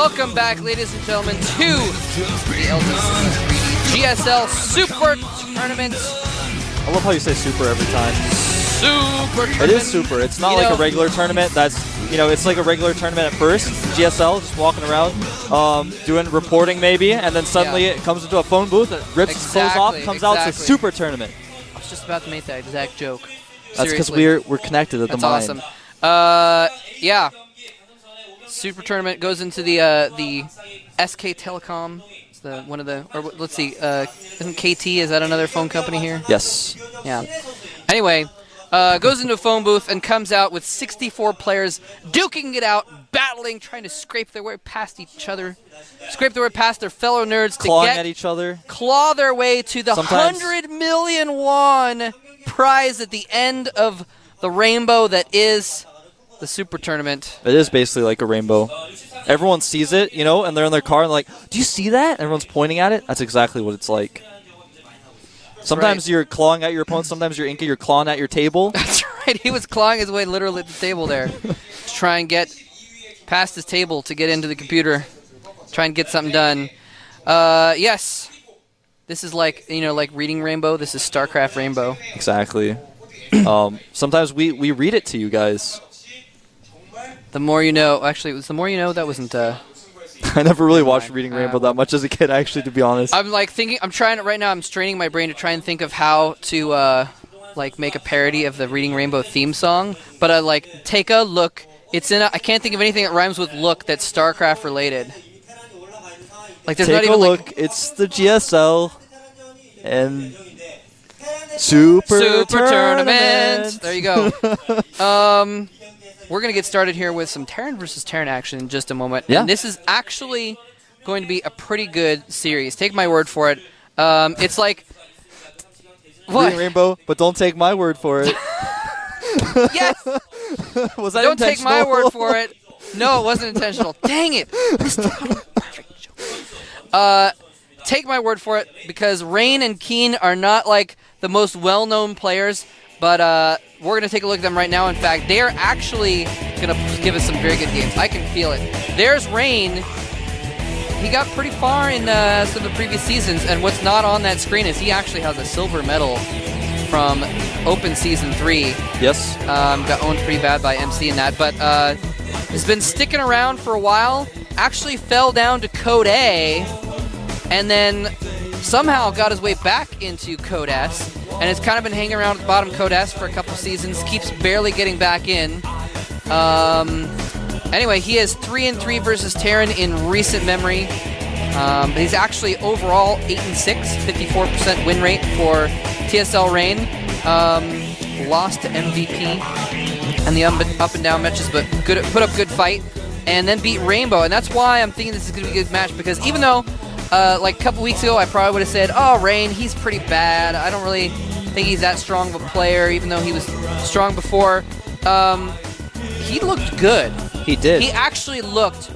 Welcome back, ladies and gentlemen, to the LGC 3D GSL Super Tournament. I love how you say super every time. Super Tournament. It is super. It's not like a regular tournament. It's like a regular tournament at first. GSL, just walking around, doing reporting maybe, and then suddenly it comes into a phone booth, it rips its clothes off, comes out to super tournament. I was just about to make that exact joke. That's because we're connected at the mind. That's awesome. Yeah. Super Tournament goes into the SK Telecom. It's let's see, isn't KT, is that another phone company here? Yes. Yeah. Anyway, goes into a phone booth and comes out with 64 players duking it out, battling, trying to scrape their way past each other, scrape their way past their fellow nerds clawing at each other, claw their way to the 100 million won prize at the end of the rainbow that is the Super Tournament. It is basically like a rainbow. Everyone sees it, and they're in their car and like, do you see that? Everyone's pointing at it. That's exactly what it's like. Sometimes you're clawing at your opponent. Sometimes you're clawing at your table. That's right. He was clawing his way literally at the table there to try and get past his table to get into the computer, try and get something done. Yes. This is like reading Rainbow. This is StarCraft Rainbow. Exactly. Sometimes we read it to you guys. The more you know. Actually, it was The More You Know. That wasn't. I never really watched Reading Rainbow that much as a kid, actually, to be honest. I'm thinking. I'm trying right now. I'm straining my brain to try and think of how to make a parody of the Reading Rainbow theme song. But take a look. It's in. I can't think of anything that rhymes with "look" that's StarCraft related. There's not even look. It's the GSL and Super Tournament. There you go. We're going to get started here with some Terran versus Terran action in just a moment. Yeah. And this is actually going to be a pretty good series. Take my word for it. It's like... What? Reading Rainbow, but don't take my word for it. Yes! Was that Don't intentional? take my word for it. No, it wasn't intentional. Dang it! Perfect joke. Take my word for it, because Rain and Keen are not the most well-known players, but we're going to take a look at them right now. In fact, they are actually going to give us some very good games. I can feel it. There's Rain. He got pretty far in some of the previous seasons, and what's not on that screen is he actually has a silver medal from Open Season 3. Yes. Got owned pretty bad by MC in that, but has been sticking around for a while. Actually fell down to Code A, and then somehow got his way back into Code S, and has kind of been hanging around at the bottom Code S for a couple seasons, keeps barely getting back in. Anyway, he is 3-3 versus Terran in recent memory. But he's actually overall 8-6, 54% win rate for TSL Rain. Lost to MVP and the up and down matches, but put up good fight, and then beat Rainbow. And that's why I'm thinking this is going to be a good match, because even though a couple weeks ago, I probably would have said, oh, Rain, he's pretty bad. I don't really think he's that strong of a player, even though he was strong before. He looked good. He did. He actually looked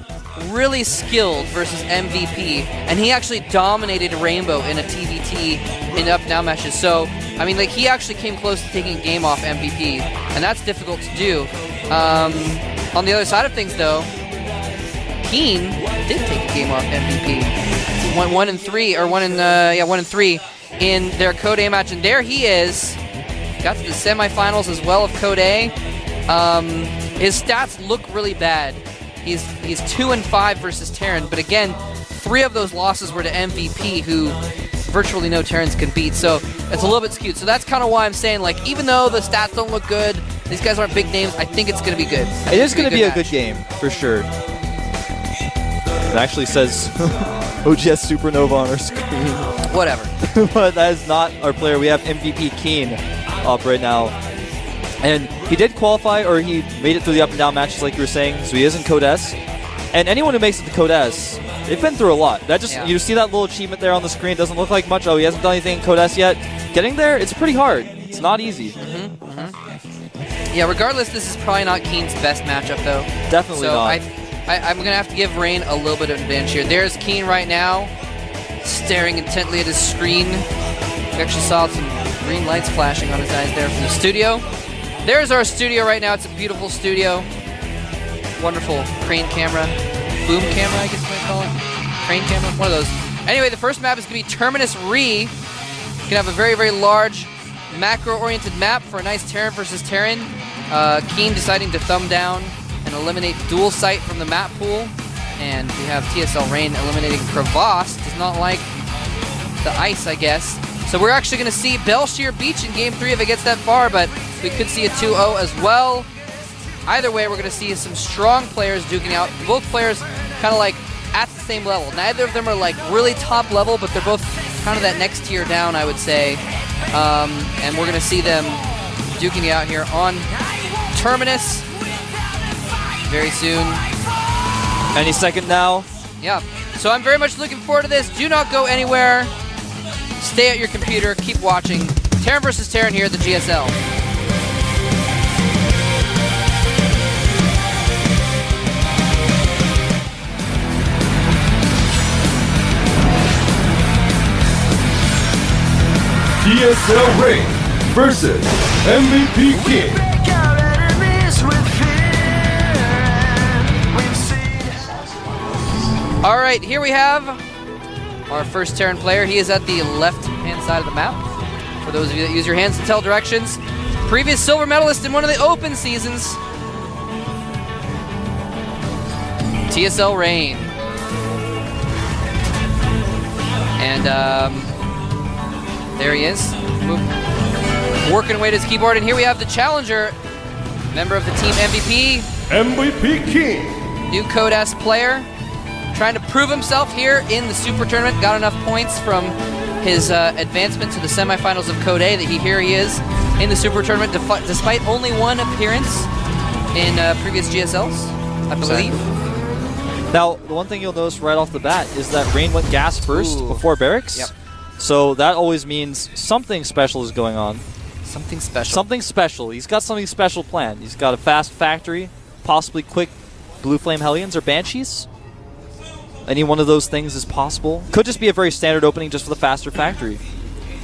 really skilled versus MVP, and he actually dominated Rainbow in a TVT in up-down matches. So, I mean, he actually came close to taking a game off MVP, and that's difficult to do. On the other side of things, though, Keen did take a game off MVP. Went 1-3, or 1-3 in their Code A match, and there he is. Got to the semifinals as well of Code A. His stats look really bad. He's 2-5 versus Terran, but again, 3 of those losses were to MVP, who virtually no Terrans can beat. So it's a little bit skewed. So that's kind of why I'm saying, even though the stats don't look good, these guys aren't big names, I think it's going to be good. It is going to be a good game, for sure. It actually says OGS Supernova on our screen. Whatever. But that is not our player. We have MVP Keen up right now. And he did qualify, or he made it through the up and down matches like you were saying, so he is in Code S. And anyone who makes it to Code S, they've been through a lot. You see that little achievement there on the screen, doesn't look like much. Oh, he hasn't done anything in Code S yet. Getting there, it's pretty hard. It's not easy. Yeah, regardless, this is probably not Keen's best mattup, though. Definitely not. I'm going to have to give Rain a little bit of advantage here. There's Keen right now, staring intently at his screen. We actually saw some green lights flashing on his eyes there from the studio. There's our studio right now. It's a beautiful studio. Wonderful crane camera. boom camera, I guess you might call it. Crane camera, one of those. Anyway, the first map is going to be Terminus Re. You can have a very, very large macro-oriented map for a nice Terran versus Terran. Keen deciding to thumb down and eliminate Dual Sight from the map pool. And we have TSL Rain eliminating Crevasse. Does not like the ice, I guess. So we're actually going to see Belshir Beach in Game 3 if it gets that far, but we could see a 2-0 as well. Either way, we're going to see some strong players duking out. Both players kind of like at the same level. Neither of them are like really top level, but they're both kind of that next tier down, I would say. And we're going to see them duking it out here on Terminus very soon. Any second now. Yeah. So I'm very much looking forward to this. Do not go anywhere. Stay at your computer. Keep watching. Terran versus Terran here at the GSL. TSL Rain versus MVP King. All right, here we have our first Terran player. He is at the left-hand side of the map. For those of you that use your hands to tell directions. Previous silver medalist in one of the open seasons. TSL Rain. And there he is. Working away to his keyboard. And here we have the challenger, member of the team MVP. MVP King. New Code S player. Trying to prove himself here in the Super Tournament. Got enough points from his advancement to the semifinals of Code A that here he is in the Super Tournament despite only one appearance in previous GSLs, I believe. Now, the one thing you'll notice right off the bat is that Rain went gas first before Barracks. Yep. So that always means something special is going on. Something special. Something special. He's got something special planned. He's got a fast factory, possibly quick Blue Flame Hellions or Banshees. Any one of those things is possible. Could just be a very standard opening just for the faster factory.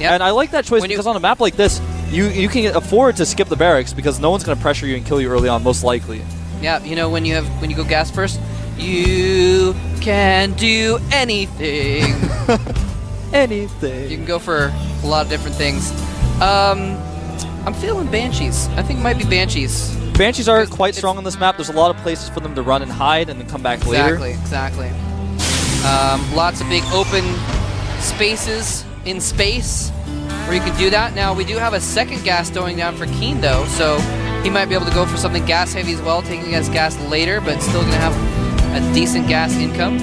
Yep. And I like that choice because on a map like this, you can afford to skip the barracks because no one's going to pressure you and kill you early on, most likely. Yeah, you know, when you go gas first, you can do anything. Anything. You can go for a lot of different things. I'm feeling Banshees. I think it might be Banshees. Banshees are quite strong on this map. There's a lot of places for them to run and hide and then come back later. Exactly. Lots of big open spaces in space where you can do that. Now, we do have a second gas going down for Keen, though, so he might be able to go for something gas heavy as well, taking his gas later, but still going to have a decent gas income.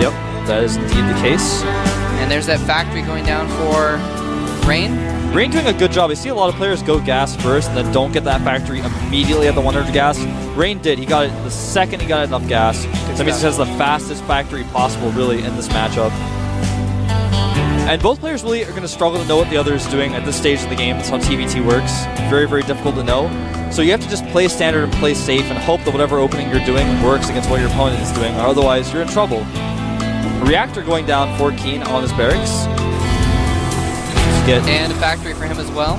Yep, that is indeed the case. And there's that factory going down for Rain. Rain doing a good job. I see a lot of players go gas first and then don't get that factory immediately at the 100 gas. Rain did. He got it the second he got enough gas. So that means he has the fastest factory possible, really, in this matchup. And both players really are going to struggle to know what the other is doing at this stage of the game. That's how TVT works. Very, very difficult to know. So you have to just play standard and play safe and hope that whatever opening you're doing works against what your opponent is doing. Or otherwise, you're in trouble. Reactor going down for Keen on his barracks. And a factory for him as well.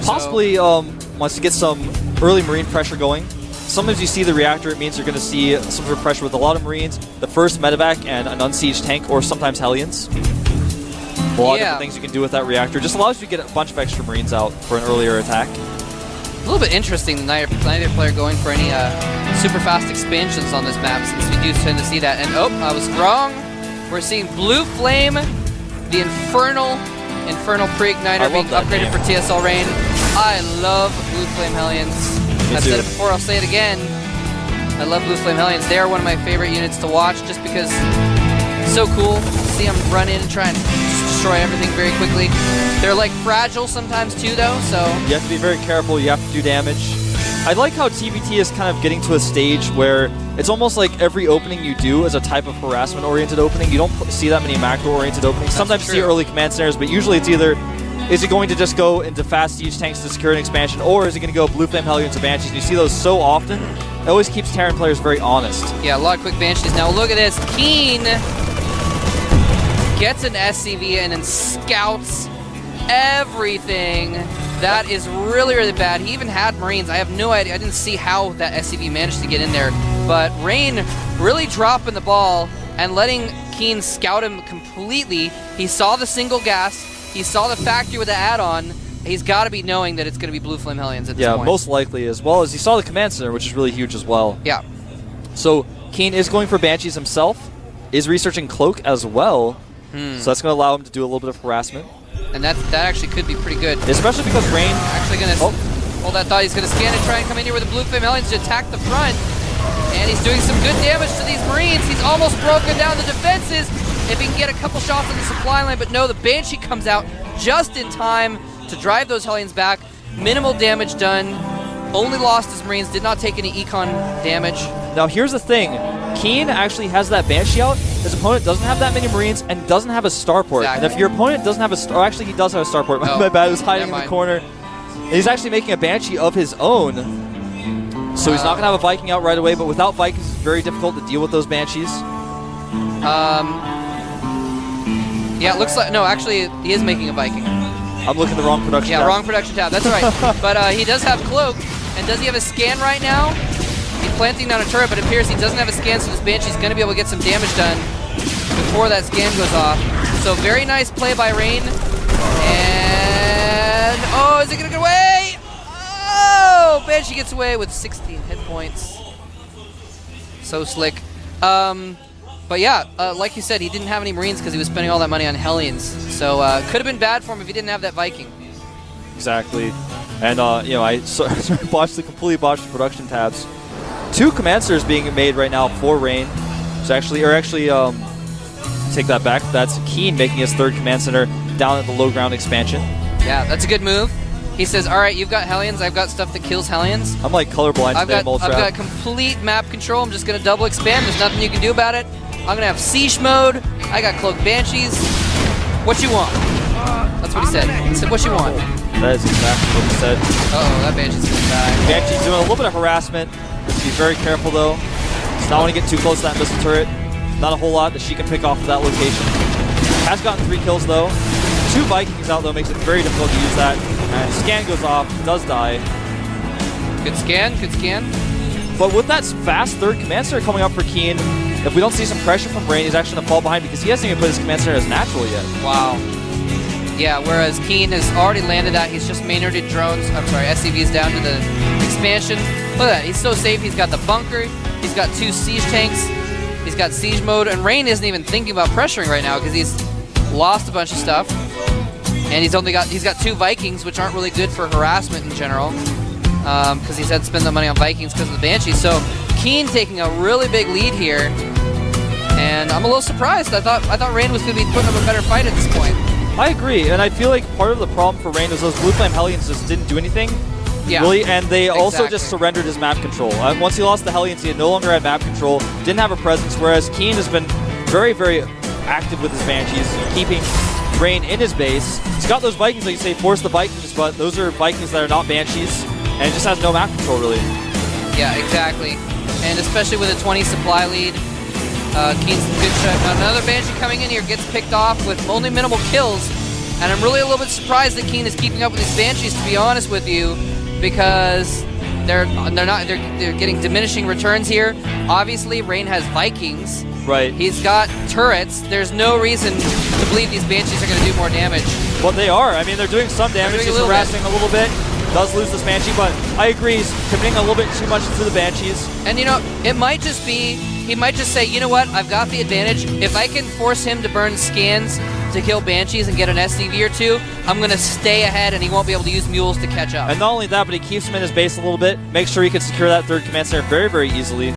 Possibly wants to get some early Marine pressure going. Sometimes you see the reactor, it means you're going to see some sort of pressure with a lot of Marines, the first medevac and an unsieged tank, or sometimes Hellions. A lot of different things you can do with that reactor. Just allows you to get a bunch of extra Marines out for an earlier attack. A little bit interesting, neither player going for any super fast expansions on this map, since we do tend to see that. And oh, I was wrong. We're seeing Blue Flame, the Infernal Pre-Igniter being upgraded for TSL Rain. I love Blue Flame Hellions. I've said it before, I'll say it again. I love Blue Flame Hellions. They are one of my favorite units to watch just because it's so cool to see them run in and try and destroy everything very quickly. They're like fragile sometimes too, though, so... You have to be very careful, you have to do damage. I like how TVT is kind of getting to a stage where it's almost like every opening you do is a type of harassment-oriented opening. You don't see that many macro-oriented openings. Sometimes you see early command centers, but usually it's either, is it going to just go into fast siege tanks to secure an expansion, or is it going to go Blue Flame Hellions to Banshees? And you see those so often, it always keeps Terran players very honest. Yeah, a lot of quick Banshees. Now look at this. Keen gets an SCV and then scouts everything. That is really, really bad. He even had Marines. I have no idea. I didn't see how that SCV managed to get in there But Rain really dropping the ball and letting Keen scout him completely. He saw the single gas. He saw the factory with the add-on. He's got to be knowing that it's going to be Blue Flame Hellions at this point. Yeah, most likely, as well as he saw the command center, which is really huge as well. Yeah. So Keen is going for Banshees himself, is researching Cloak as well. So that's going to allow him to do a little bit of harassment. And that actually could be pretty good. Especially because Rain... Actually going to hold that thought. He's going to scan and try and come in here with the Blue Flame Hellions to attack the front. And he's doing some good damage to these Marines. He's almost broken down the defenses if he can get a couple shots on the supply line. But no, the Banshee comes out just in time to drive those Hellions back. Minimal damage done. Only lost his Marines. Did not take any econ damage. Now here's the thing. Keen actually has that Banshee out. His opponent doesn't have that many Marines and doesn't have a starport. Exactly. And if your opponent doesn't have a star... Actually, he does have a starport. Oh, My bad. He was hiding never in the corner. And he's actually making a Banshee of his own. So he's not going to have a Viking out right away, but without Vikings, it's very difficult to deal with those Banshees. Yeah, it looks like... No, actually, he is making a Viking. I'm looking at the wrong production tab. Wrong production tab. That's right. But he does have Cloak. And does he have a scan right now? He's planting down a turret, but it appears he doesn't have a scan, so this Banshee's going to be able to get some damage done before that scan goes off. So very nice play by Rain. And... Oh, is it going to get away? Oh! Banshee gets away with 16 hit points. So slick. But yeah, like you said, he didn't have any Marines because he was spending all that money on Hellions. So could have been bad for him if he didn't have that Viking. Exactly. And, you know, I completely botched the production tabs. 2 command centers being made right now for Rain. Take that back. That's Keen making his 3rd command center down at the low ground expansion. Yeah, that's a good move. He says, all right, you've got Hellions. I've got stuff that kills Hellions. I'm like colorblind today, Mole Trap. I've got complete map control. I'm just going to double expand. There's nothing you can do about it. I'm going to have Siege mode. I got Cloak Banshees. What you want? That's what he said. He said, what you want? That is exactly what he said. Uh-oh, that Banshee's going to die. Banshee's doing a little bit of harassment. Just be very careful, though. Does not want to get too close to that missile turret. Not a whole lot that she can pick off of that location. Has gotten 3 kills, though. 2 Vikings out, though, makes it very difficult to use that. And scan goes off, does die. Good scan, good scan. But with that fast 3rd command center coming up for Keen, if we don't see some pressure from Rain, he's actually going to fall behind because he hasn't even put his command center as natural yet. Wow. Yeah, whereas Keen has already landed that. He's just main-ordered drones. I'm sorry, SCVs down to the expansion. Look at that. He's so safe. He's got the bunker. He's got 2 siege tanks. He's got siege mode. And Rain isn't even thinking about pressuring right now because he's lost a bunch of stuff. And he's got 2 Vikings, which aren't really good for harassment in general. Because he's had to spend the money on Vikings because of the Banshees. So Keen taking a really big lead here. And I'm a little surprised. I thought Rain was going to be putting up a better fight at this point. I agree, and I feel like part of the problem for Rain is those Blue Flame Hellions just didn't do anything. Yeah, really, and they also exactly. just surrendered his map control. Once he lost the Hellions, he no longer had map control, didn't have a presence, whereas Keen has been very, very active with his Banshees, keeping Rain in his base. He's got those Vikings, like you say, force the Vikings, but those are Vikings that are not Banshees, and just has no map control, really. Yeah, exactly. And especially with a 20 supply lead, Keen's in good shot. Another Banshee coming in here gets picked off with only minimal kills, and I'm really a little bit surprised that Keen is keeping up with these Banshees, to be honest with you, because they're getting diminishing returns here. Obviously, Rain has Vikings. Right. He's got turrets. There's no reason to believe these Banshees are going to do more damage. Well, they are. I mean, they're doing some damage. He's harassing a little bit. Does lose this Banshee, but I agree. He's committing a little bit too much into the Banshees. And, you know, it might just be, he might just say, you know what, I've got the advantage. If I can force him to burn scans to kill Banshees and get an SCV or 2, I'm going to stay ahead and he won't be able to use mules to catch up. And not only that, but he keeps him in his base a little bit, makes sure he can secure that 3rd command center very, very easily.